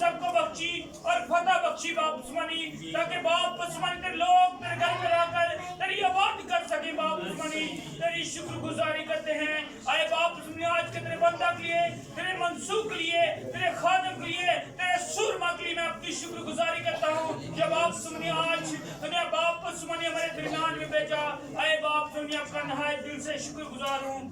सबको बख्शी और फतह बख्शी बाप उस्मानी, ताकि बाप उस्मानी तेरे लोग तेरे घर में आकर तेरी आबाद कर सके बाप उस्मानी। तेरी शुक्रगुजारी करते हैं आए बाप उस्मानी, आज के तेरे बंदा के लिए, तेरे मंसूब के लिए, तेरे खादम के लिए, तेरे सूरमा के लिए मैं अपनी शुक्रगुजारी करता हूँ। जब बाप उस्मानी आज तूने बाप उस्मानी हमारे दरमियान में भेजा, आए बाप उस्मानी आपका नहायत दिल से शुक्रगुजार हूँ।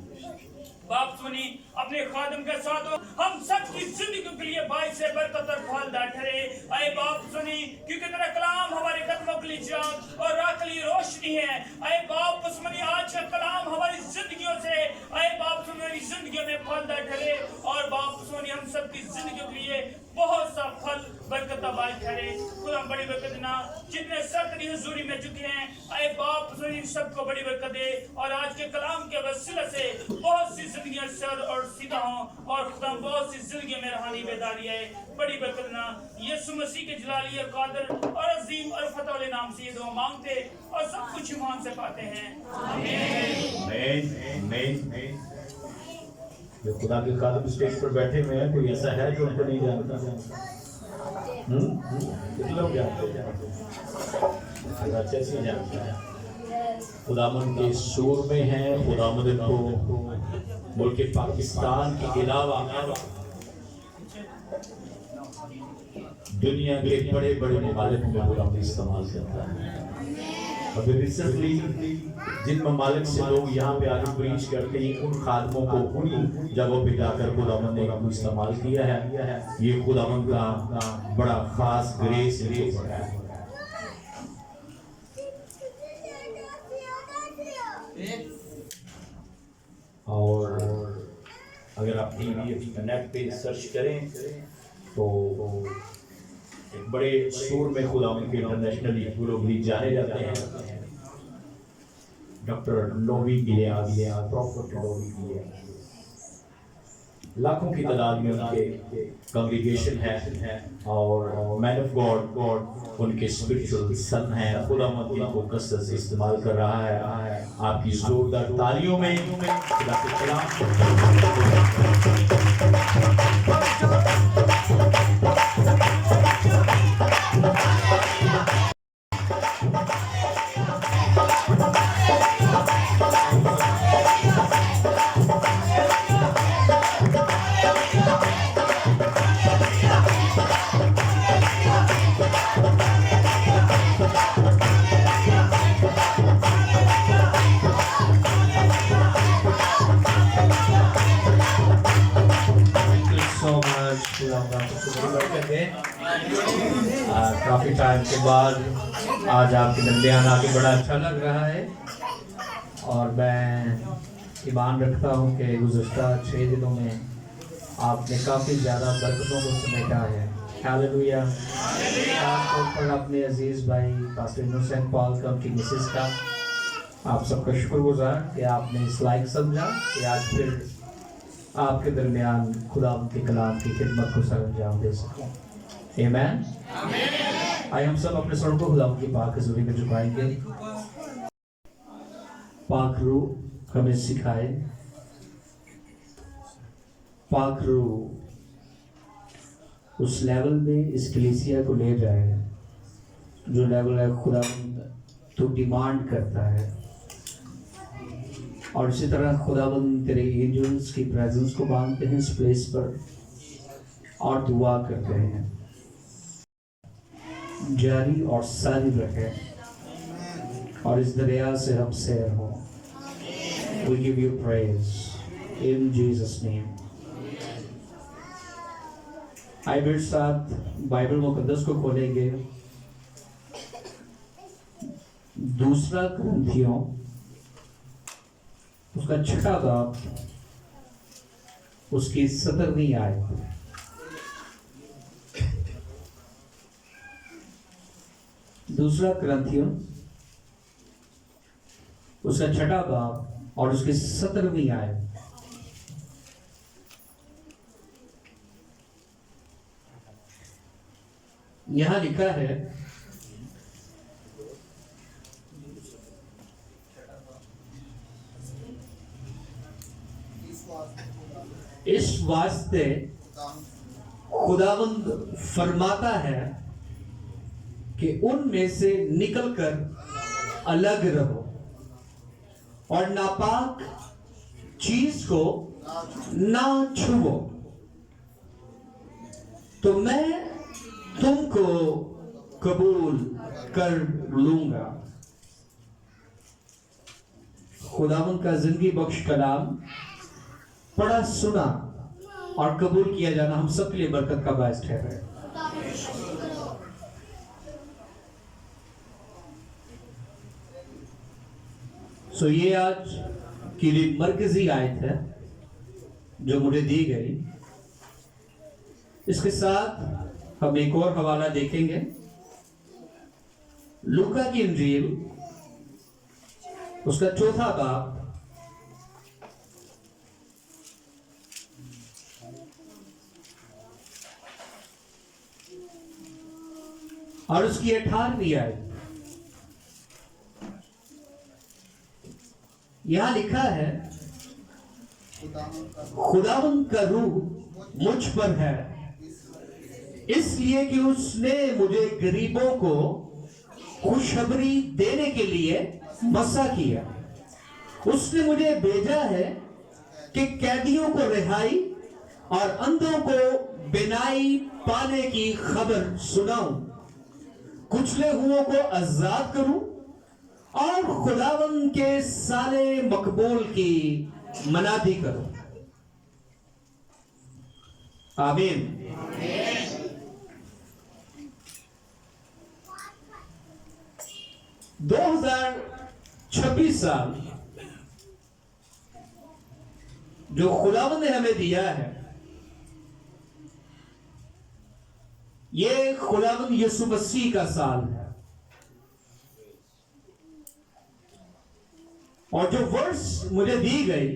बाप सुनी अपने खादम के साथ हम सब की जिंदगी के लिए बाइस से बरकत और फलदार ठहरे। आए बाप सुनी, क्योंकि तेरा कलाम हमारे कदमों के लिए चिराग और राह के लिए रोशनी है। आए बाप सुनी, आज का कलाम हमारी जिंदगियों से आए बाप सुनी हमारी जिंदगियों में फलदार ठहरे और बाप सुनी हम सब की जिंदगी के लिए बहुत सा फल बरकत आबाद ठहरे। खुदा बड़ी बरकत ना जितने सर तेरी हुजूरी में झुके हैं, आए बाप सुनी सबको बड़ी बरकत दे और आज के कलाम के वसीले से बहुत सी जिंदगियां सर और सीधा हों और खुदा बहुत सी जिंदगी में रूहानी बेदारी है। बड़ी बरकत ना यीशु मसीह के जलाली और कादर और अजीम और फतह वाले नाम से ये दुआ मांगते और सब कुछ ईमान से पाते हैं। आमीन। जो खुदा के खादम स्टेज पर बैठे हुए हैं, कोई ऐसा है जो उनको नहीं जानता? कितने लोग जानते हैं? अच्छे से जानते हैं। खुदावंद के शोर में है, खुदावंद को मुल्क पाकिस्तान के अलावा दुनिया के बड़े बड़े ममालिक में खुदावंद इस्तेमाल करता है। अभी रिसेंटली जिन ममालिक से लोग यहाँ पे आके प्रीच करते हैं, उन खादमों को उन्हीं जगहों पे जाकर खुदावंद ने इस्तेमाल किया है। ये खुदावंद का बड़ा खास ग्रेस है। और अगर आप टीवी नेट पे सर्च करें तो एक बड़े शोर में खुदावंद के इंटरनेशनली ग्लोबली जाने जाते हैं doctor Loewi Gilead, prophet Loewi Gilead. लाखों की तादाद में उनके कांग्रीगेशन है और मैन ऑफ गॉड उनके स्पिरिचुअल सन हैं। खुदावंद इनको कसरत से इस्तेमाल कर रहा है। आपकी जोरदार तालियों में खुदा के कलाम काफ़ी टाइम के बाद आज आपके दरमियान आके बड़ा अच्छा लग रहा है और मैं ईमान रखता हूँ कि गुज़श्ता 6 दिनों में आपने काफ़ी ज़्यादा बरकतों को समेटा है। हालेलुया। खासतौर पर अपने अजीज़ भाई पास्टर इनोसेंट पॉल का, उनकी मिसेस का, आप सबका शुक्रगुजार कि आपने इस लायक समझा कि आज फिर आपके दरमियान खुदा के कलाम की खिदमत को सरअंजाम दे सकें। आमीन। आइए हम सब अपने सरों को खुदा की पाक हज़ूरी में झुकाएंगे। पाक रूह हमें सिखाए, पाक रूह उस लेवल में इस कलीसिया को ले जाए जो लेवल है खुदा तो डिमांड करता है। और इसी तरह खुदावंद तेरे एंजल्स की प्रेजेंस को मांगते हैं इस प्लेस पर और दुआ करते हैं जारी और सारी रहे और इस दरिया से हम सैर हो। We give you praise in Jesus name। आइए मेरे साथ बाइबल मुकद्दस को खोलेंगे। दूसरा कुरिन्थियों उसका 6वां बाब उसकी 17वीं आयत। दूसरा कुरिन्थियों उसका 6वां बाब और उसकी 17वीं आयत। यहां लिखा है, इस वास्ते खुदावंद फरमाता है कि उनमें से निकलकर अलग रहो और नापाक चीज को ना छुओ, तो मैं तुमको कबूल कर लूंगा। खुदावंद का जिंदगी बख्श कलाम पढ़ा, सुना और कबूल किया जाना हम सब के लिए बरकत का बायस ठहरे। सो ये आज की लिए मरकजी आयत है जो मुझे दी गई। इसके साथ हम एक और हवाला देखेंगे, लूका की इंजील उसका 4 बाब और उसकी 18वीं आयत। यहां लिखा है, खुदावंद का रूह मुझ पर है, इसलिए कि उसने मुझे गरीबों को खुशखबरी देने के लिए मसा किया। उसने मुझे भेजा है कि कैदियों को रिहाई और अंधों को बिनाई पाने की खबर सुनाऊं, कुचले हुओं को आजाद करूं और खुदावंद के साले मकबूल की मनादी करूं। आमीन। 2026 साल जो खुदावंद ने हमें दिया है, ये खुदावंद यीशु मसीह का साल है। और जो वर्ष मुझे दी गई,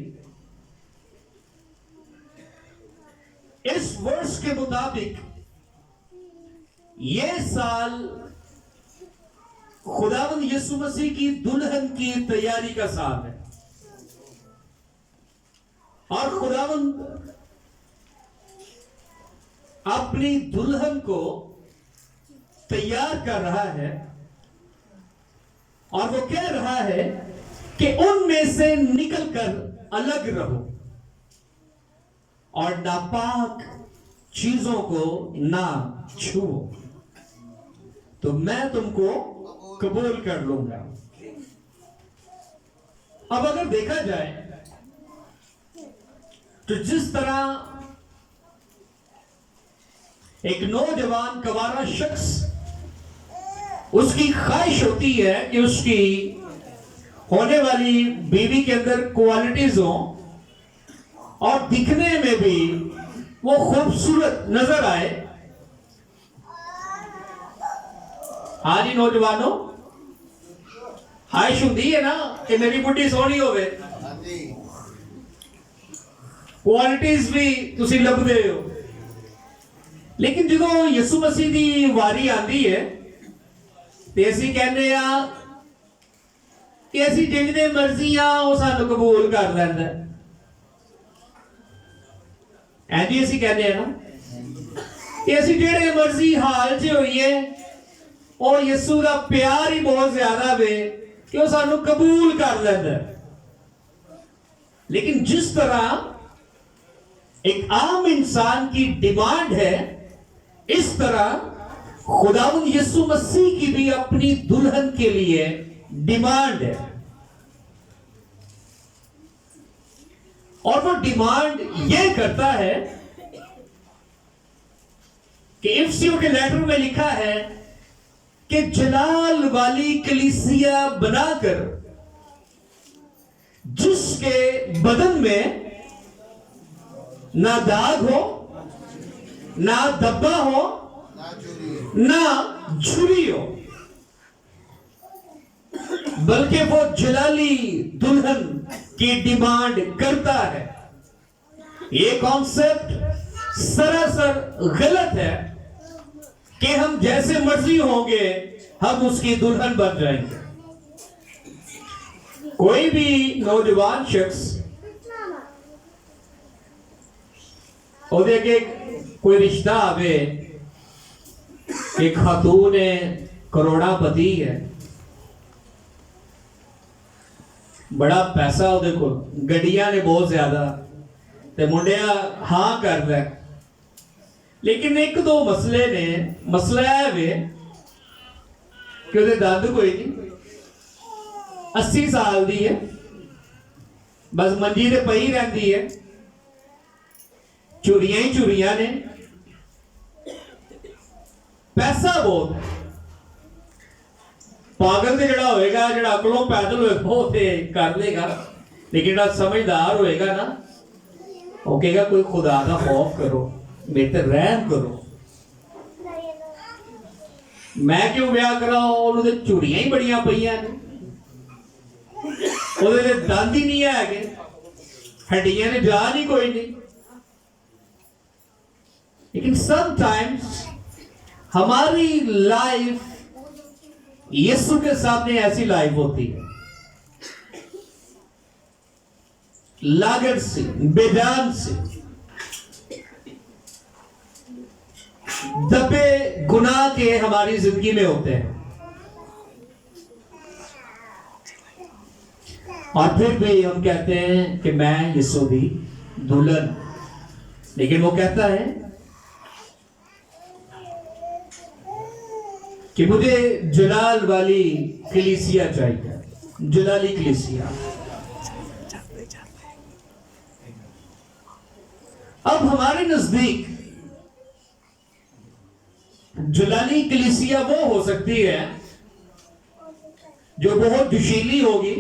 इस वर्ष के मुताबिक ये साल खुदावंद यीशु मसीह की दुल्हन की तैयारी का साल है। और खुदावंद अपनी दुल्हन को तैयार कर रहा है और वो कह रहा है कि उनमें से निकलकर अलग रहो और नापाक चीजों को ना छुओ, तो मैं तुमको कबूल कर लूंगा। अब अगर देखा जाए तो जिस तरह एक नौजवान कवारा शख्स, उसकी ख्वाहिश होती है कि उसकी होने वाली बीवी के अंदर क्वालिटीज हो और दिखने में भी वो खूबसूरत नजर आए। हाँ जी नौजवानों, ख्वाहिश होती है ना कि मेरी बुढ़ी सोहनी होवे, क्वालिटीज भी तुसी लभदे हो। लेकिन जो यीशु मसीह की वारी आती है तो असी कहने आ कि असी जिन्ने मर्जी वो सानू कबूल कर लैंदा है। जी असी कहने ना कि असी जेड़े मर्जी हाल च होइए, और यीशु का प्यार ही बहुत ज्यादा वे कि वो सानू कबूल कर लैंदा है। लेकिन जिस तरह एक आम इंसान की डिमांड है, इस तरह खुदावंद यीशु मसीह की भी अपनी दुल्हन के लिए डिमांड है। और वो डिमांड यह करता है कि इफिसियों के लेटर में लिखा है कि जलाल वाली कलीसिया बनाकर जिसके बदन में ना दाग हो, ना धब्बा हो, ना झुर्री हो, बल्कि वो जलाली दुल्हन की डिमांड करता है। ये कॉन्सेप्ट सरासर गलत है कि हम जैसे मर्जी होंगे हम उसकी दुल्हन बन जाएंगे। कोई भी नौजवान शख्स कोई रिश्ता आवे कि खातून करोड़ापति है, बड़ा पैसा ਉਹਦੇ ਕੋਲ, ਗੱਡੀਆਂ ਨੇ ਬਹੁਤ ਜ਼ਿਆਦਾ, ਤੇ ਮੁੰਡਿਆ ਹਾਂ ਕਰਦਾ, ਲੇਕਿਨ ਇੱਕ ਦੋ ਮਸਲੇ ਨੇ। ਮਸਲਾ ਇਹ ਵੇ ਕਿ ਉਹਦੇ ਦੰਦ ਕੋਈ ਨਹੀਂ, 80 ਸਾਲ ਦੀ ਹੈ, ਬਸ ਮੰਜੀ ਤੇ ਪਈ ਰਹਿੰਦੀ ਹੈ, ਚੋਰੀਆਂ ਹੀ ਚੋਰੀਆਂ ਨੇ, ਪੈਸਾ ਬਹੁਤ ਹੈ। पागल ਤੇ ਜਿਹੜਾ ਹੋਏਗਾ, ਜਿਹੜਾ ਅਕਲੋਂ ਪੈਦਲ ਹੋਏਗਾ ਉਹ ਤੇ ਕਰ ਲੇਗਾ, ਲੇਕਿਨ ਜਿਹੜਾ ਸਮਝਦਾਰ ਹੋਏਗਾ ਨਾ, ਉਹ ਕਹੇਗਾ ਕੋਈ ਖੁਦਾ ਦਾ ਖੌਫ ਕਰੋ, ਮੇਰੇ ਤੇ ਰਹਿਮ ਕਰੋ, ਮੈਂ ਕਿਉਂ ਵਿਆਹ ਕਰਾਂ, ਉਹਨੂੰ ਤੇ ਚੂੜੀਆਂ ਹੀ ਬੜੀਆਂ ਪਈਆਂ ਨੇ, ਉਹਦੇ ਤੇ ਦੰਦ ਹੀ ਨਹੀਂ ਹੈਗੇ, ਹੱਡੀਆਂ ਨੇ ਜਾਨ ਹੀ ਕੋਈ नहीं। लेकिन समटाइम्स हमारी लाइफ यीशु के सामने ऐसी लाइफ होती है, लागत से, बेजान से, दबे गुनाह के हमारी जिंदगी में होते हैं, और फिर भी हम कहते हैं कि मैं यीशु दी दुल्हन। लेकिन वो कहता है कि मुझे जलाल वाली कलीसिया चाहिए, जलाली कलीसिया। अब हमारे नजदीक जलाली कलीसिया वो हो सकती है जो बहुत जोशीली होगी,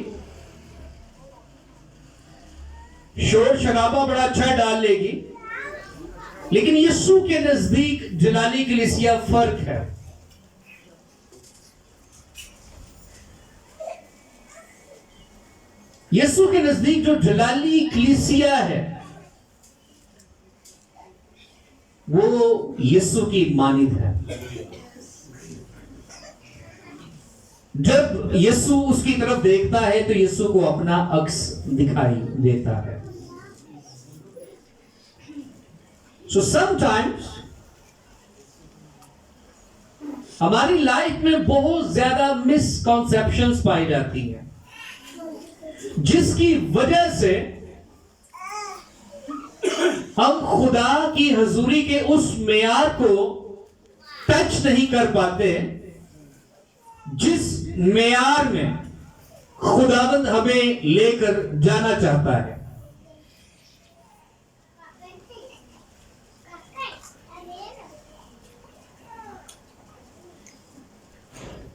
शोर शराबा बड़ा अच्छा डाल लेगी, लेकिन यीशु के नजदीक जलाली कलीसिया फर्क है। यीशु के नजदीक जो जलाली कलीसिया है वो यीशु की मानिद है। जब यीशु उसकी तरफ देखता है तो यीशु को अपना अक्स दिखाई देता है। So sometimes हमारी लाइफ में बहुत ज्यादा मिसकॉन्सेप्शंस पाई जाती हैं, जिसकी वजह से हम खुदा की हजूरी के उस मेयार को टच नहीं कर पाते जिस मेयार में खुदावंद हमें लेकर जाना चाहता है।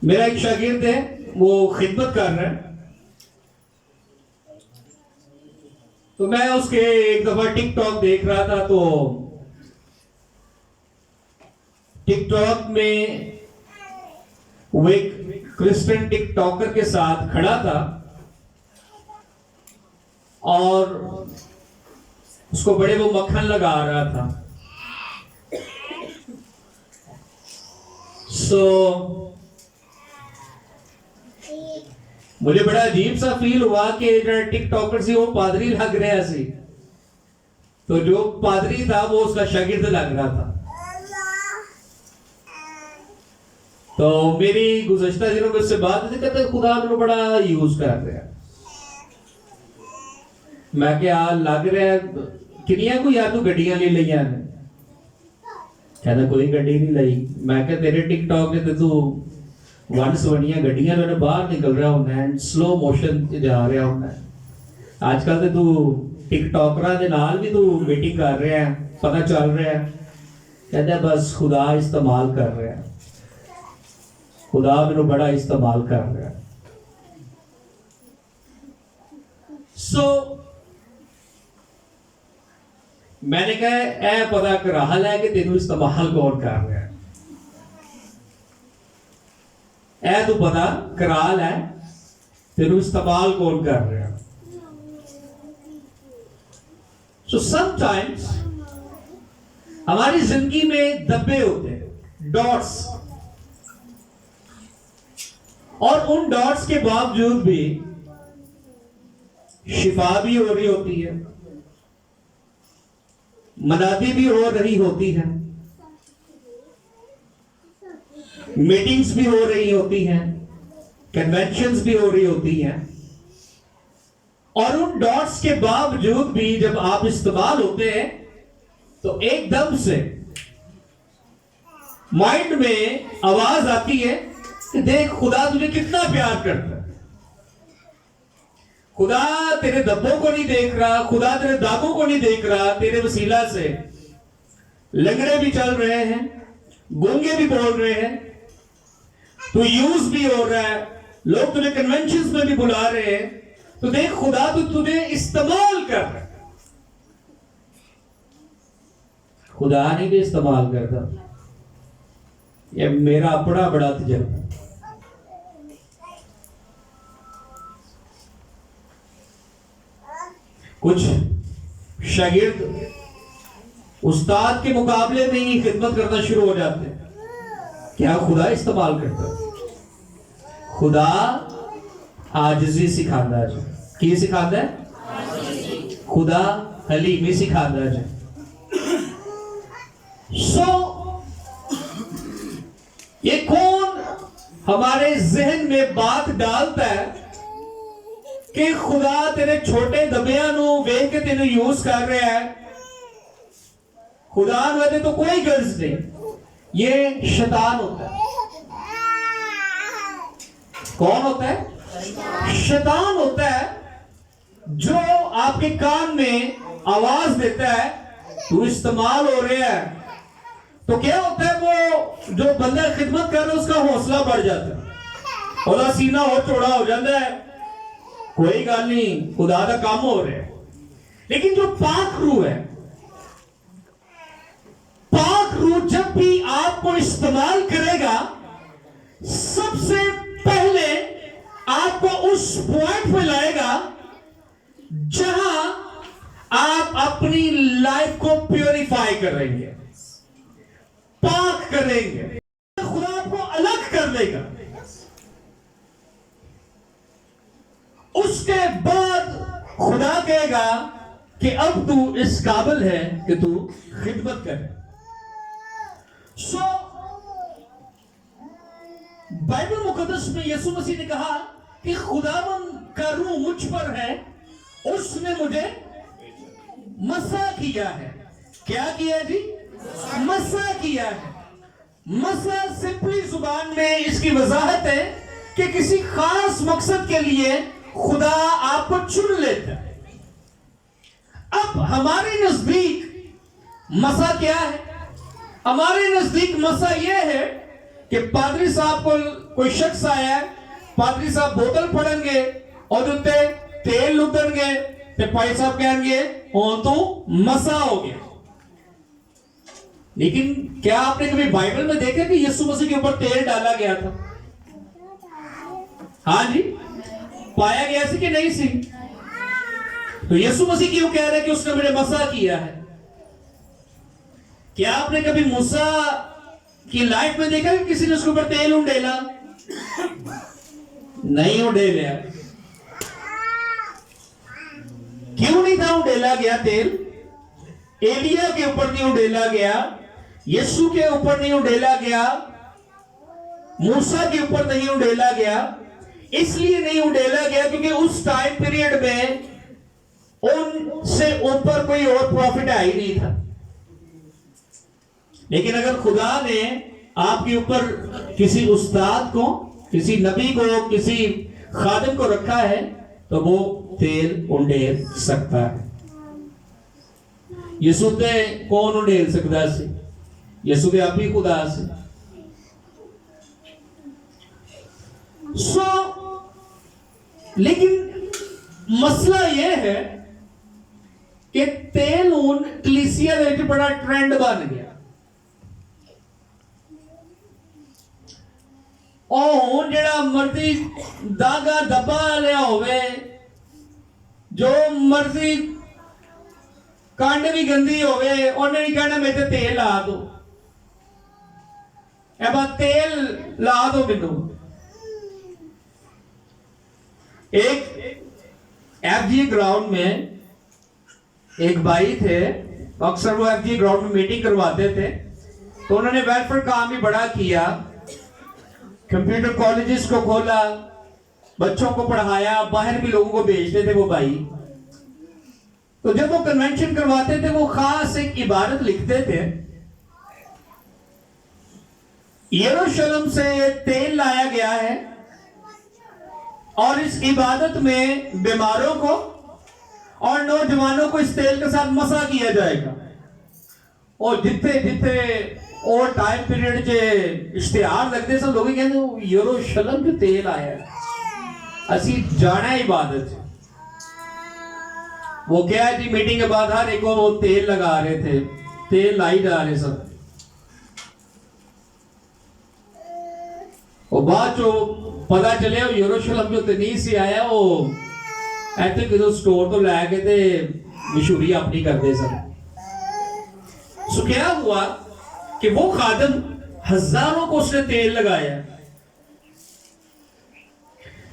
मेरा एक शागिर्द है, वो खिदमत कर रहा है, तो मैं उसके एक दफा टिकटॉक देख रहा था, तो टिकटॉक में वो एक क्रिश्चियन टिकटॉकर के साथ खड़ा था और उसको बड़े वो मक्खन लगा रहा था। मुझे बड़ा अजीब सा फील हुआ कि जो टिकटॉकर सी वो पादरी लग रहा सी, तो जो पादरी था वो उसका शागिर्द लग रहा था। तो मेरी गुज़श्ता दिनों में उससे बात थी, कहते खुदा मैंने बड़ा यूज कर रहा है। मैं क्या लग रहा है किनिया को यार तू गड्डियां नहीं लिया ने, कहता कोई गड्डी नहीं लाई। मैं क्या तेरे टिकटॉक ने तू वन सवनिया गड्डियां ने बाहर निकल रहा होना है, स्लो मोशन जा रहा होना है। आजकल तो तू टिकटॉकरां दे नाल भी तू मीटिंग कर रहा है, पता चल रहा है। कहता बस खुदा इस्तेमाल कर रहा है, खुदा मैनू बड़ा इस्तेमाल कर रहा है। मैंने कहा ए पता कर हाल है कि तेनू इस्तेमाल कौन कर रहा है, ए तू पता कराल है तेनू इस्तेमाल कौन कर रहा है। सो समटाइम्स हमारी जिंदगी में धब्बे होते हैं, डॉट्स, और उन डॉट्स के बावजूद भी शिफा भी हो रही होती है, मनादी भी हो रही होती है, मीटिंग्स भी हो रही होती हैं, कन्वेंशंस भी हो रही होती हैं, और उन डॉट्स के बावजूद भी जब आप इस्तेमाल होते हैं तो एकदम से माइंड में आवाज आती है कि देख खुदा तुझे कितना प्यार करता है। खुदा तेरे धब्बों को नहीं देख रहा, खुदा तेरे दागों को नहीं देख रहा, तेरे वसीला से लंगड़े भी चल रहे हैं, गूंगे भी बोल रहे हैं, तू यूज भी हो रहा है, लोग तुझे कन्वेंशंस में भी बुला रहे हैं, तो देख खुदा तो तुझे इस्तेमाल कर रहा है। खुदा नहीं भी इस्तेमाल करता। ये मेरा अपना बड़ा तजर्बा। कुछ शागिर्द उस्ताद के मुकाबले में ही खिदमत करना शुरू हो जाते हैं। क्या खुदा इस्तेमाल करता है? खुदा आजिज़ी सिखाता है। की सिखाता है? खुदा हलीमी सिखाता है। ये कौन हमारे जहन में बात डालता है कि खुदा तेरे छोटे दबिया नू वेख के तेन यूज कर रहा है, खुदा वाले तो कोई गर्ज नहीं। ये शैतान होता है। कौन होता है? शैतान होता है, जो आपके कान में आवाज देता है तू इस्तेमाल हो रहा है। तो क्या होता है, वो जो बंदा खिदमत कर रहा है उसका हौसला बढ़ जाता है, और सीना और चौड़ा हो जाता है। कोई गल नहीं, खुदा का काम हो रहा है। लेकिन जो पाक रूह है, पाक रूह जब भी आपको इस्तेमाल करेगा, सबसे पहले आपको उस पॉइंट पे लाएगा जहां आप अपनी लाइफ को प्योरीफाई करेंगे, पाक करेंगे। खुदा आपको अलग कर देगा। उसके बाद खुदा कहेगा कि अब तू इस काबिल है कि तू खिदमत करे। बाइबल मुकद्दस में यीशु मसीह ने कहा कि खुदावंद का रूह मुझ पर है, उसने मुझे मसा किया है। क्या किया जी? मसा किया है। मसा सिंपली जुबान में इसकी वजाहत है कि किसी खास मकसद के लिए खुदा आपको चुन लेता है। अब हमारे नजदीक मसा क्या है? हमारे नजदीक मसा यह है कि पादरी साहब को कोई शख्स आया, पादरी साहब बोतल फड़ेंगे और उत्ते तेल लुदनगे, ते भाई साहब कहेंगे हो तो मसा हो गया। लेकिन क्या आपने कभी बाइबल में देखा कि यीशु मसीह के ऊपर तेल डाला गया था? हाँ जी, पाया गया सी कि नहीं सी? तो यीशु मसीह क्यों कह रहे हैं कि उसने मुझे मसा किया है? क्या आपने कभी मूसा की लाइफ में देखा कि किसी ने उसके ऊपर तेल उंडेला? नहीं उंडेला। क्यों नहीं था उंडेला गया तेल? एलिया के ऊपर नहीं उंडेला गया, यीशु के ऊपर नहीं उंडेला गया, मूसा के ऊपर नहीं उंडेला गया। इसलिए नहीं उंडेला गया क्योंकि उस टाइम पीरियड में उनसे ऊपर कोई और प्रॉफिट आ ही नहीं था। लेकिन अगर खुदा ने आपके ऊपर किसी उस्ताद को, किसी नबी को, किसी खादिम को रखा है तो वो तेल उंडेल सकता है। यीशु ते कौन उंडेल सकता है? यीशु के आप ही खुदा से। लेकिन मसला यह है कि तेल हूं कलीसिया दे विच बड़ा ट्रेंड बन गया। और जेड़ा मर्जी दागा दबा लिया होवे, जो मर्जी कांड भी गंदी होवे, उन्हें नहीं कहना मेरे तेल ला दो, तेल ला दो मैनू। एक FG ग्राउंड में एक भाई थे, अक्सर वो एफजी ग्राउंड में मीटिंग करवाते थे, तो उन्होंने वेलफेयर काम भी बड़ा किया, कंप्यूटर कॉलेजेस को खोला, बच्चों को पढ़ाया, बाहर भी लोगों को भेजते थे वो भाई। तो जब वो कन्वेंशन करवाते थे वो खास एक इबारत लिखते थे, यरूशलेम से तेल लाया गया है और इस इबादत में बीमारों को और नौजवानों को इस तेल के साथ मसा किया जाएगा। और जितने जितने और टाइम पीरियड जे इश्तिहार लगते सब लोग कहते यरूशलेम जो तेल आया असी जाना है इबादत। वो क्या है जी, मीटिंग के बाद हर एक को वो तेल लगा रहे थे, तेल लाई जा रहे सब। और बाद जो पता चले यरूशलेम जो तनी से आया वो ऐसे किसी स्टोर तो लैके ते मशहूरी अपनी करते सब। सो क्या हुआ कि वो खादम हजारों को उसने तेल लगाया,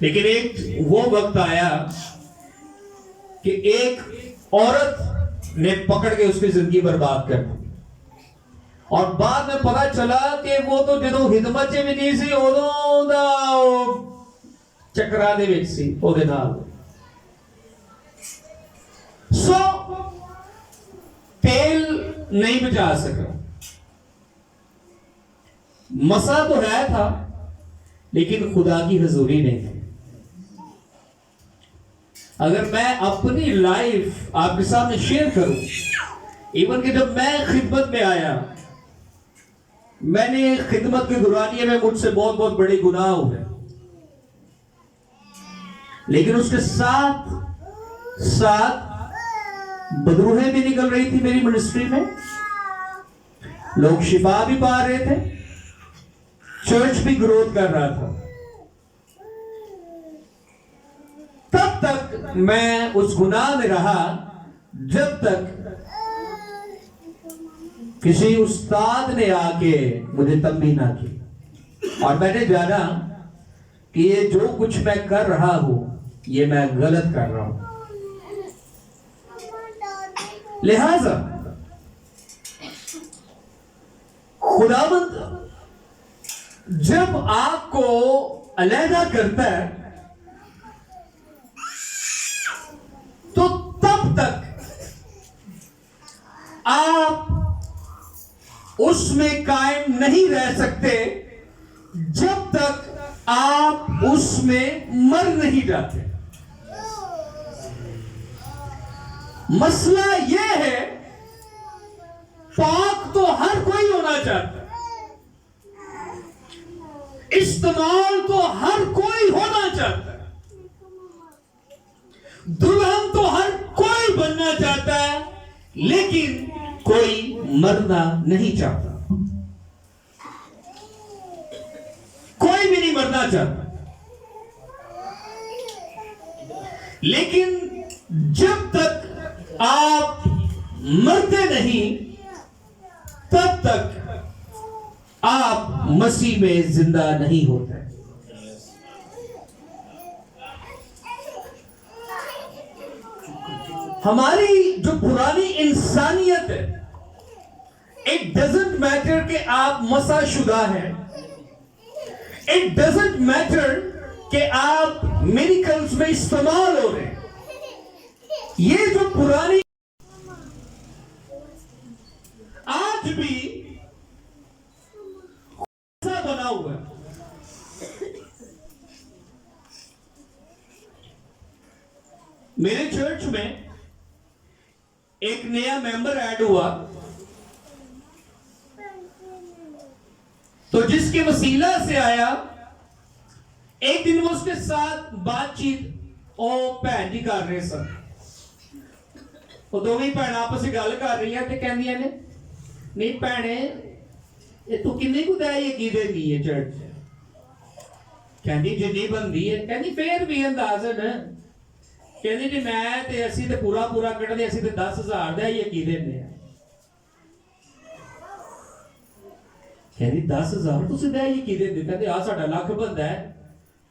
लेकिन एक वो वक्त आया कि एक औरत ने पकड़ के उसकी जिंदगी बर्बाद कर दी। और बाद में पता चला कि वो तो जो हिदमत च भी नहीं सी, उदों दा चक्करां दे विच सी ओदे नाल। सो तेल नहीं बचा सका, मसा तो है था लेकिन खुदा की हजूरी नहीं थी। अगर मैं अपनी लाइफ आपके सामने शेयर करूं, इवन कि जब मैं खिदमत में आया, मैंने खिदमत के दौरानिए में मुझसे बहुत बहुत बड़े गुनाह हुए, लेकिन उसके साथ साथ बदरूहें भी निकल रही थी मेरी मिनिस्ट्री में, लोग शिफा भी पा रहे थे, चर्च भी ग्रोथ कर रहा था। तब तक मैं उस गुनाह में रहा जब तक किसी उस्ताद ने आके मुझे तंबीह ना की और मैंने जाना कि ये जो कुछ मैं कर रहा हूं ये मैं गलत कर रहा हूं। लिहाजा खुदावंद जब आपको अलहदा करता है तो तब तक आप उसमें कायम नहीं रह सकते जब तक आप उसमें मर नहीं जाते। मसला यह है, पाक तो हर कोई होना चाहता है, इस्तेमाल तो हर कोई होना चाहता है, दुल्हन तो हर कोई बनना चाहता है, लेकिन कोई मरना नहीं चाहता। कोई भी नहीं मरना चाहता। लेकिन जब तक आप मरते नहीं तब तक आप मसीह में जिंदा नहीं होते। हमारी जो पुरानी इंसानियत है, इट डजंट मैटर कि आप मसाशुदा हैं, इट डजंट मैटर कि आप मिरेकल्स में इस्तेमाल हो रहे हैं। ये जो पुरानी आज भी बना हुआ है। मेरे चर्च में एक नया मेंबर ऐड हुआ, तो जिसके वसीला से आया, एक दिन वो उसके साथ बातचीत ओ भैन जी कर रहे सन। वो दोवें भैन आपस में गल कर रही है ते कहंदियां ने, नहीं भैने ये तू किन्ने को दे की देनी है चर्च? कहंदी जिन्नी बनदी है। कहंदी फिर भी अंदाजन, कहंदी जी मैं ते असी ते पूरा पूरा कटदे, असी ते 10,000 दा ही की देने आ। कहंदी 10,000 तुसी दे ही की देंदे? कहंदे आ साडा लाख बनदा है,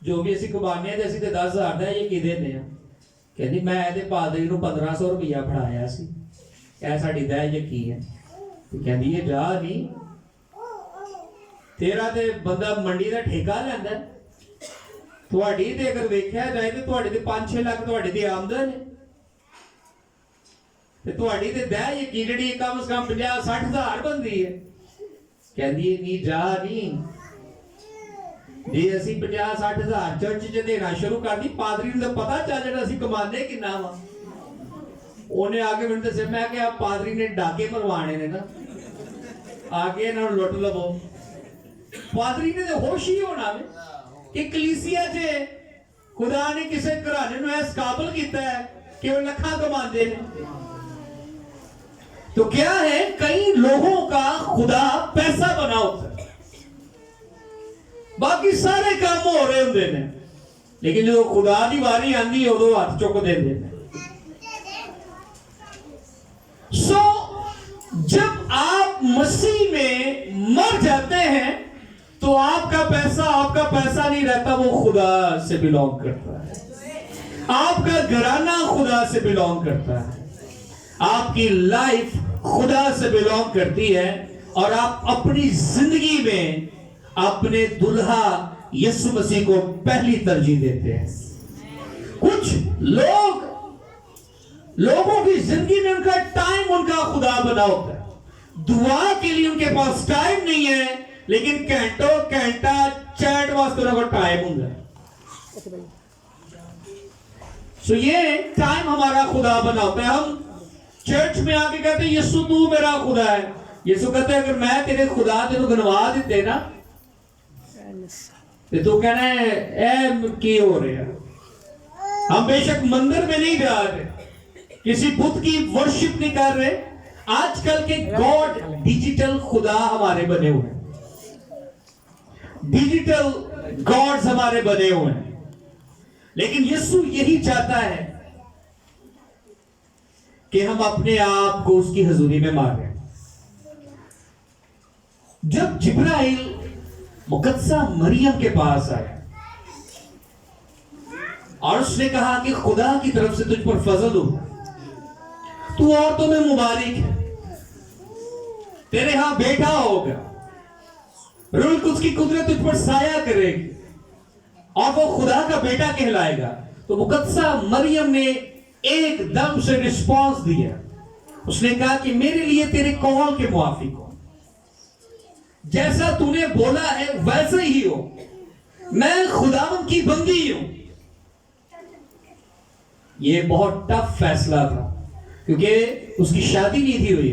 जो भी असी कमाने ते असी ते 10,000 दा ही की देने आ। कहंदी मैं ते पादरी नूं 1,500 रुपया फड़ाया सी, ਇਹ ਸਾਡੀ ਦਇਆ ਕੀ ਹੈ। ਤੇ ਕਹਿੰਦੀ ਹੈ ਜਾ ਨਹੀਂ, ਤੇਰਾ ਤੇ ਬੰਦਾ ਮੰਡੀ ਦਾ ਠੇਕਾ ਲੈਂਦਾ, ਤੁਹਾਡੀ ਤੇ ਅਗਰ ਵੇਖਿਆ ਜਾਏ ਤੇ ਤੁਹਾਡੇ ਤੇ 5-6 ਲੱਖ ਤੁਹਾਡੀ ਦੀ ਆਮਦਨ ਹੈ, ਤੇ ਤੁਹਾਡੀ ਤੇ ਦਇਆ ਜਿਹੜੀ ਕਮ ਸੇ ਕਮ 50-60 ਹਜ਼ਾਰ ਬੰਦੀ ਹੈ। ਕਹਿੰਦੀ ਹੈ ਨਹੀਂ ਜਾ ਨਹੀਂ, ਜੇ ਅਸੀਂ 50-60 ਹਜ਼ਾਰ ਚਰਚ ਚ ਦੇਣਾ ਸ਼ੁਰੂ ਕਰਦੀ, ਪਾਦਰੀ ਨੂੰ ਤਾਂ ਪਤਾ ਚੱਲ ਜਾਣਾ ਅਸੀਂ ਕਮਾਉਂਦੇ ਕਿੰਨਾ ਵਾ। ਉਹਨੇ ਆ ਕੇ ਮੈਨੂੰ ਦੱਸਿਆ, ਮੈਂ ਕਿਹਾ ਪਾਦਰੀ ਨੇ ਡਾਕੇ ਮਰਵਾਣੇ ਨੇ ਨਾ, ਆ ਕੇ ਇਹਨਾਂ ਨੂੰ ਲੁੱਟ ਲਵੋ। ਪਾਦਰੀ ਨੇ ਤਾਂ ਹੋਸ਼ ਹੀ ਹੋਣਾ ਵੇ ਕਿ ਕਲੀਸਿਆ 'ਚ ਖੁਦਾ ਨੇ ਕਿਸੇ ਘਰਾਣੇ ਨੂੰ ਇਸ ਕਾਬਲ ਕੀਤਾ ਹੈ कि वो लखा कमाते हैं। तो क्या है, कई लोगों का खुदा पैसा बना होता है, बाकी सारे काम हो रहे होंगे ने, लेकिन जो खुदा की वारी आंदी है उदों हाथ चुक देंगे ने। सो जब आप मसीह में मर जाते हैं तो आपका पैसा नहीं रहता, वो खुदा से बिलोंग करता है। आपका घराना खुदा से बिलोंग करता है, आपकी लाइफ खुदा से बिलोंग करती है, और आप अपनी जिंदगी में अपने दुल्हा यीशु मसीह को पहली तरजीह देते हैं। कुछ लोगों की जिंदगी में उनका टाइम उनका खुदा बना होता है, दुआ के लिए उनके पास टाइम नहीं है, लेकिन घंटा चैट वास्ते उनका टाइम होगा। सो ये टाइम हमारा खुदा बना होता है। हम चर्च में आके कहते हैं यीशु तू मेरा खुदा है, यीशु कहते हैं अगर मैं तेरे खुदा तेरे गनवा देते ना तो कहना है ए की हो रहे हैं। हम बेशक मंदिर में नहीं जा रहे, किसी बुत की वर्शिप नहीं कर रहे, आजकल के गॉड डिजिटल खुदा हमारे बने हुए हैं, डिजिटल गॉड्स हमारे बने हुए हैं। लेकिन यीशु यही चाहता है कि हम अपने आप को उसकी हजूरी में मारें। जब जिब्राइल मुकद्दसा मरियम के पास आया और उसने कहा कि खुदा की तरफ से तुझ पर फजल हो, तू औरतों में मुबारक है, तेरे यहां बेटा होगा, रूह कुद्स की कुदरत तुझ पर साया करेगी और वो खुदा का बेटा कहलाएगा। तो मुकद्दसा मरियम ने एकदम से रिस्पांस दिया, उसने कहा कि मेरे लिए तेरे कौल के मुआफिक हो, जैसा तूने बोला है वैसे ही हो, मैं खुदावंद की बंदी हूं। ये बहुत टफ फैसला था क्योंकि उसकी शादी नहीं थी हुई,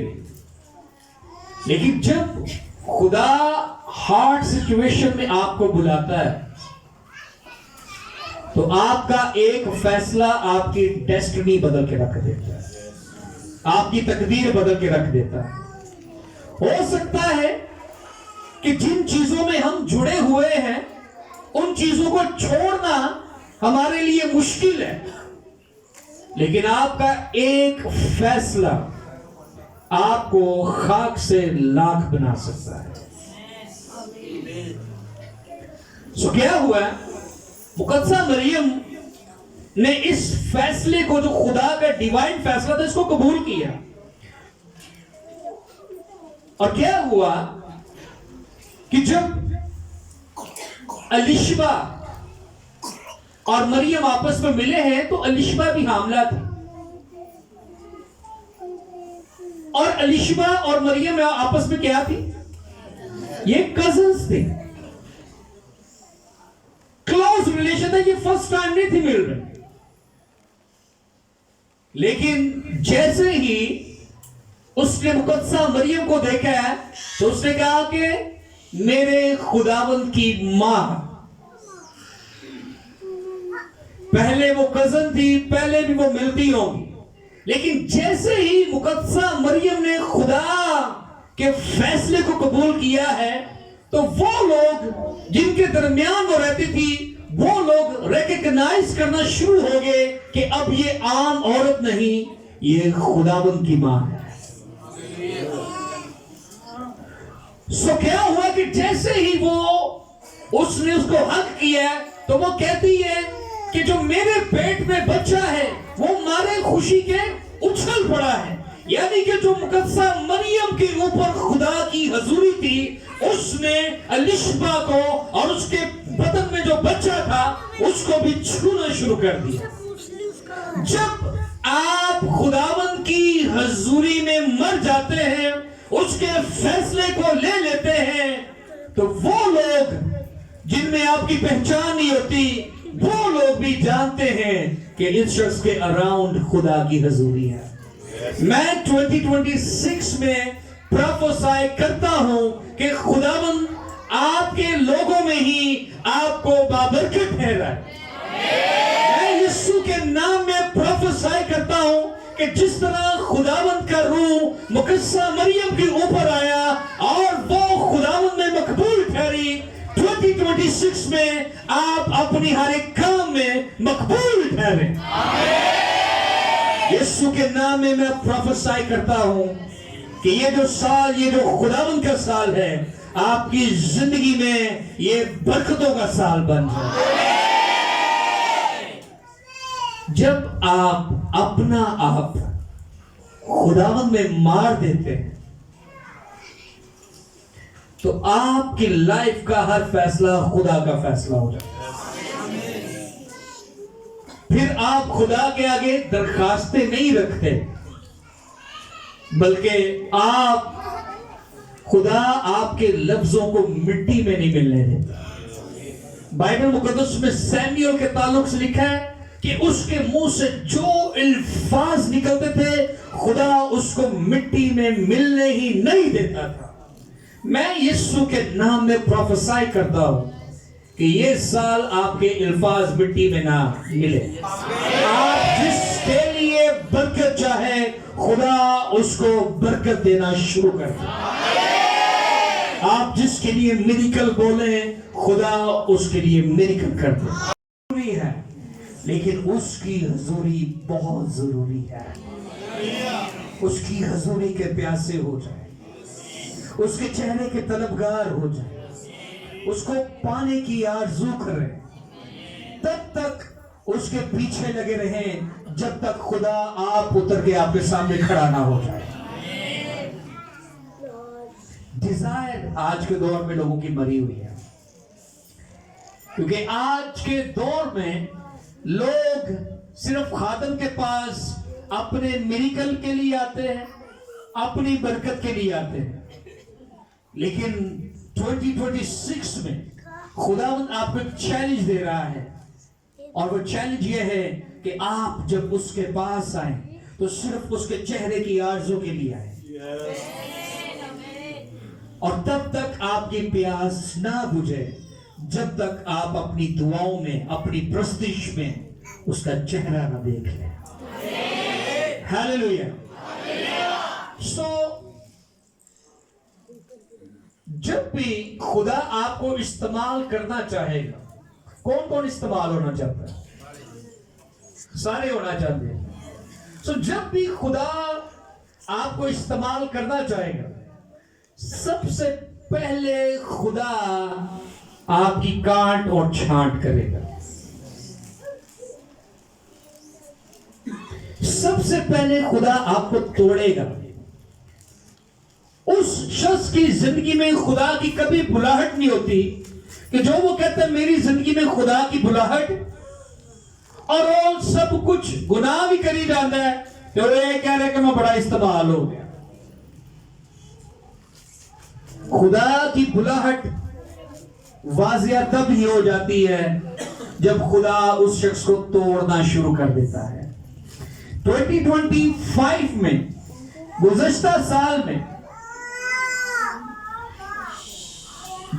लेकिन जब खुदा हार्ड सिचुएशन में आपको बुलाता है तो आपका एक फैसला आपकी डेस्टिनी बदल के रख देता है, आपकी तकदीर बदल के रख देता है। हो सकता है कि जिन चीजों में हम जुड़े हुए हैं उन चीजों को छोड़ना हमारे लिए मुश्किल है, लेकिन आपका एक फैसला आपको खाक से लाख बना सकता है। सो क्या हुआ, मुकद्दसा मरियम ने इस फैसले को, जो खुदा का डिवाइन फैसला था, इसको कबूल किया। और क्या हुआ कि जब अलिशबा और मरियम आपस में मिले हैं तो अलिशबा भी हामला थी, और अलिशबा और मरियम आपस में क्या थी, ये कजन्स थे, क्लोज रिलेशन था, ये फर्स्ट टाइम नहीं थी मिल रहे। लेकिन जैसे ही उसने मुकद्दसा मरियम को देखा है तो उसने कहा कि मेरे खुदावंद की मां, पहले वो कजन थी, पहले भी वो मिलती होंगी, लेकिन जैसे ही मुकद्दसा मरियम ने खुदा के फैसले को कबूल किया है तो वो लोग जिनके दरमियान वो रहती थी, वो लोग रिकॉग्नाइज करना शुरू हो गए कि अब ये आम औरत नहीं, ये खुदावंद की मां है। सो क्या हुआ कि जैसे ही उसने उसको हक किया तो वो कहती है कि जो मेरे पेट में बच्चा है वो मारे खुशी के उछल पड़ा है, या यानी कि जो मुकद्दसा मरियम के ऊपर खुदा की हजूरी थी, उसने अलिशबा को और उसके बदन में जो बच्चा था उसको भी छूना शुरू कर दिया। जब आप खुदावन की हजूरी में मर जाते हैं, उसके फैसले को ले लेते हैं, तो वो लोग जिनमें आपकी पहचान नहीं होती, वो लोग भी जानते हैं कि इस शख्स के अराउंड खुदा की हजूरी है। मैं 2026 में प्रोफेसाई करता हूं कि खुदावन आपके लोगों में ही आपको बाबरकत ठहरा है। मैं यीशु के नाम में प्रोफेसाई करता हूं कि जिस तरह खुदावन का रूह मुकद्दसा मरियम के ऊपर आया और वो खुदावन में मकबूल ठहरी, 2026 में आप अपनी हर एक काम में मकबूल ठहरे। यीशु के नाम में मैं प्रोफेसाई करता हूं कि ये जो साल, ये जो खुदावन का साल है, आपकी जिंदगी में ये बरकतों का साल बन जाए। जब आप अपना आप खुदावन में मार देते हैं, तो आपकी लाइफ का हर फैसला खुदा का फैसला हो जाता है। फिर आप खुदा के आगे दरखास्तें नहीं रखते, बल्कि खुदा आपके लफ्जों को मिट्टी में नहीं मिलने देता। बाइबल मुकद्दस में सैमुएल के ताल्लुक से लिखा है कि उसके मुंह से जो अल्फाज निकलते थे, खुदा उसको मिट्टी में मिलने ही नहीं देता था। मैं यीशु के नाम में प्रोफेसाई करता हूं कि ये साल आपके अल्फाज मिट्टी में ना मिले। आप जिसके लिए बरकत चाहे, खुदा उसको बरकत देना शुरू कर दे। आप जिसके लिए मिरेकल बोले, खुदा उसके लिए मिरेकल कर दे। जरूरी है, लेकिन उसकी हजूरी बहुत जरूरी है। उसकी हजूरी के प्यासे हो जाए, उसके चेहरे के तलबगार हो जाए, उसको पाने की आरज़ू करें, तब तक उसके पीछे लगे रहें, जब तक खुदा आप उतर के आपके सामने खड़ा ना हो जाए। डिजायर आज के दौर में लोगों की मरी हुई है, क्योंकि आज के दौर में लोग सिर्फ खादम के पास अपने मिरेकल के लिए आते हैं, अपनी बरकत के लिए आते हैं। लेकिन 2026 में खुदावंद आपको एक चैलेंज दे रहा है, और वो चैलेंज ये है कि आप जब उसके पास आए तो सिर्फ उसके चेहरे की आरज़ू के लिए आए, और तब तक आपकी प्यास ना बुझे जब तक आप अपनी दुआओं में, अपनी प्रस्तिश में उसका चेहरा ना देख लें। हालेलुया। सो जब भी खुदा आपको इस्तेमाल करना चाहेगा, कौन कौन इस्तेमाल होना चाहता है? सारे होना चाहते हैं। सो जब भी खुदा आपको इस्तेमाल करना चाहेगा, सबसे पहले खुदा आपकी काट और छांट करेगा। सबसे पहले खुदा आपको तोड़ेगा। उस शख्स की जिंदगी में खुदा की कभी बुलाहट नहीं होती कि जो वो कहता है मेरी जिंदगी में खुदा की बुलाहट, और वो सब कुछ गुनाह भी करी जाता है, तो ये कह रहे कि मैं बड़ा इस्तेमाल हो गया। खुदा की बुलाहट वाजिया तब ही हो जाती है जब खुदा उस शख्स को तोड़ना शुरू कर देता है। 2025 में, गुज़श्ता साल में,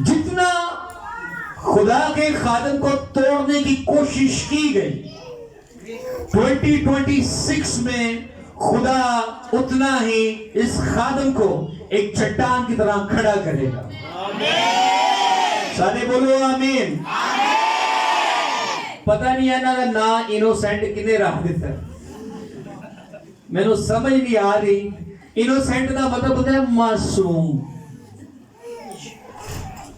जितना खुदा के खादम को तोड़ने की कोशिश की गई, 2026 में खुदा उतना ही इस खादम को एक चट्टान की तरह खड़ा करेगा। सारे बोलो आमीन। पता नहीं है ना इनोसेंट किने रख दिता, मैनू समझ नहीं आ रही। इनोसेंट का मतलब होता है मासूम,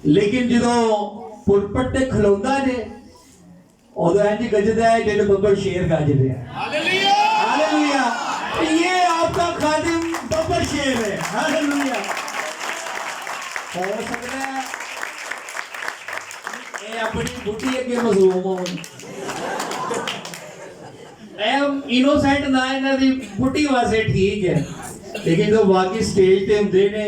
लेकिन जो पुलपट्टे खलोंदा जे उदों इंज गजदा है जिन्हें बब्बर शेर गज रहा है। हालेलुया। ये आपका खादिम खुशियां में। हालेलुया। हो सकता है ये अपनी बुटी अगे मजलूम हो, इनोसेंट ना इन्हां दी बुटी वास्ते ठीक है, लेकिन जो बाकी स्टेज ते हुंदे ने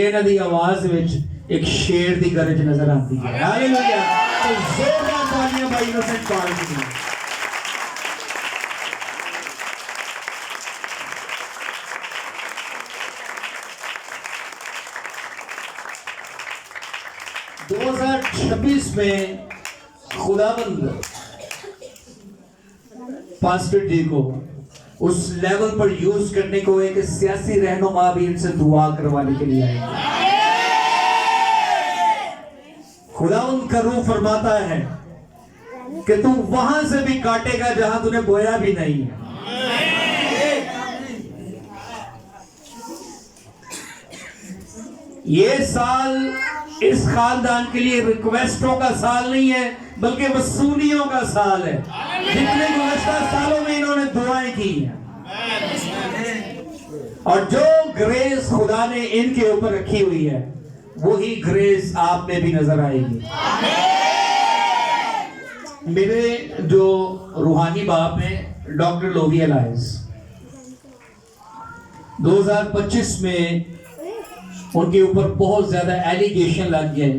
इन्हां दी आवाज विच एक शेर दी गरज नजर आती है। हालेलुया। तो जोरदार तालियां भाई इनोसेंट पाल के लिए। दो 2026 में खुदावंद पास्टर जी को उस लेवल पर यूज करने को एक सियासी रहनुमा भी इनसे दुआ करवाने के लिए आएंगे। खुदावंद का रूह फरमाता है कि तू वहां से भी काटेगा जहां तूने बोया भी नहीं है। ये साल इस खानदान के लिए रिक्वेस्टों का साल नहीं है, बल्कि वसूलियों का साल है। जितने गुज़श्ता सालों में इन्होंने दुआएं की हैं और जो ग्रेस खुदा ने इनके ऊपर रखी हुई है वही ग्रेस आप में भी नजर आएगी। मेरे जो रूहानी बाप हैं डॉक्टर लोवी अलायंस 2025 में उनके ऊपर बहुत ज्यादा एलिगेशन लग गए।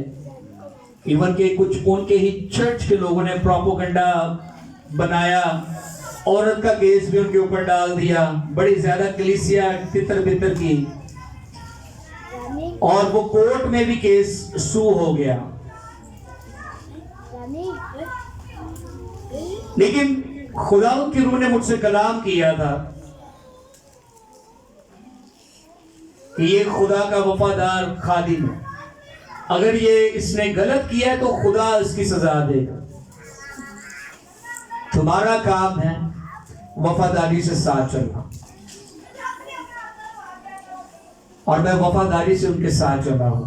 इवन के कुछ उनके ही चर्च के लोगों ने प्रोपोगंडा बनाया, औरत का केस भी उनके ऊपर डाल दिया, बड़ी ज्यादा कलीसिया तितर बितर की, और वो कोर्ट में भी केस सू हो गया। लेकिन खुदा की रूह ने मुझसे कलाम किया था कि ये खुदा का वफादार खादिम है, अगर ये इसने गलत किया है तो खुदा इसकी सजा देगा। तुम्हारा काम है वफादारी से साथ चलना, और मैं वफादारी से उनके साथ चला हूं।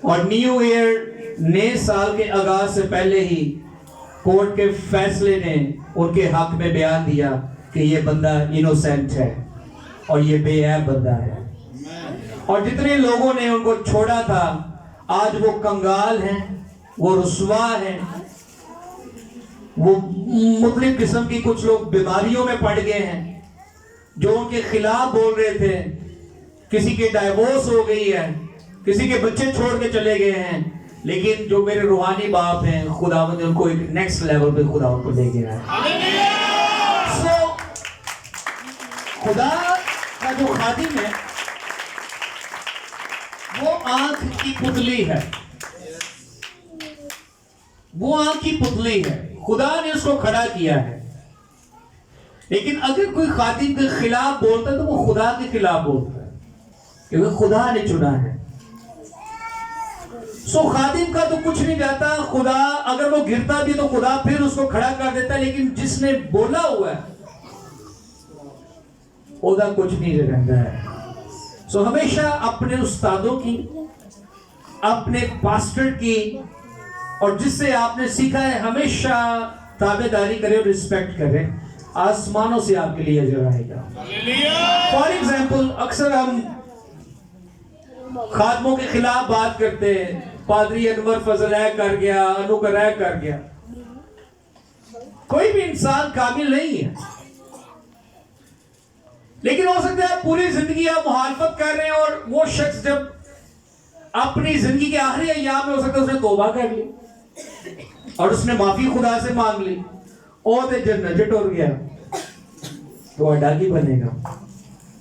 और न्यू ईयर नए साल के आगाज से पहले ही कोर्ट के फैसले ने उनके हक में बयान दिया कि ये बंदा इनोसेंट है और ये बेऐब बंदा है। और जितने लोगों ने उनको छोड़ा था आज वो कंगाल हैं, वो रुस्वा हैं, वो मुख्तलिफ किस्म की कुछ लोग बीमारियों में पड़ गए हैं जो उनके खिलाफ बोल रहे थे। किसी के डाइवोर्स हो गई है, किसी के बच्चे छोड़ के चले गए हैं, लेकिन जो मेरे रूहानी बाप हैं खुदावंद ने उनको एक नेक्स्ट लेवल पे खुदावंद को ले गया है। खुदा का जो खादिम है वो आंख की पुतली है, वो आंख की पुतली है। खुदा ने उसको खड़ा किया है, लेकिन अगर कोई खादिम के खिलाफ बोलता है तो वो खुदा के खिलाफ बोलता है, क्योंकि खुदा ने चुना है। सो खादिम का तो कुछ नहीं जाता, खुदा अगर वो गिरता भी तो खुदा फिर उसको खड़ा कर देता है, लेकिन जिसने बोला हुआ है ओदा कुछ नहीं रहता है। सो हमेशा अपने उस्तादों की, अपने पास्टर की, और जिससे आपने सीखा है हमेशा ताबेदारी करें और रिस्पेक्ट करें, आसमानों से आपके लिए अजर आएगा। फॉर एग्जाम्पल अक्सर हम खादमों के खिलाफ बात करते हैं, पादरी अनवर फजल कर गया, अनुकर कर गया। कोई भी इंसान कामिल नहीं है, लेकिन हो सकता है पूरी जिंदगी आप मुखालफत कर रहे हैं और वो शख्स जब अपनी जिंदगी के आखिरी अय्याम में हो सकता है उसने तौबा कर ली और उसने माफी खुदा से मांग ली और जन्नत च टुर गया, तो अड्डा की बनेगा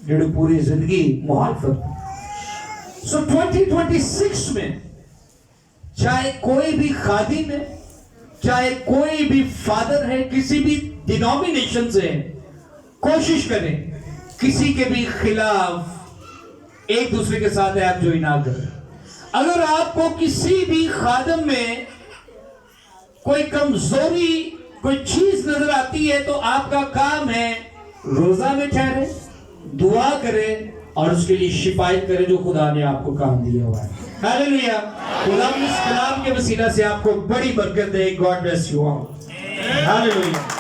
जो पूरी जिंदगी मुखालफत। सो 2026 में चाहे कोई भी खादिम है, चाहे कोई भी फादर है, किसी भी डिनोमिनेशन से, कोशिश करें किसी के भी खिलाफ एक दूसरे के साथ ऐप जोई ना करें। अगर आपको किसी भी खादम में कोई कमजोरी, कोई चीज नजर आती है तो आपका काम है रोजा में ठहरे, दुआ करें और उसके लिए शिफायत करें जो खुदा ने आपको काम दिया हुआ है। हालेलुया। खुदा इस कलाम के वसीला से आपको बड़ी बरकत दे। God bless you all. Hallelujah.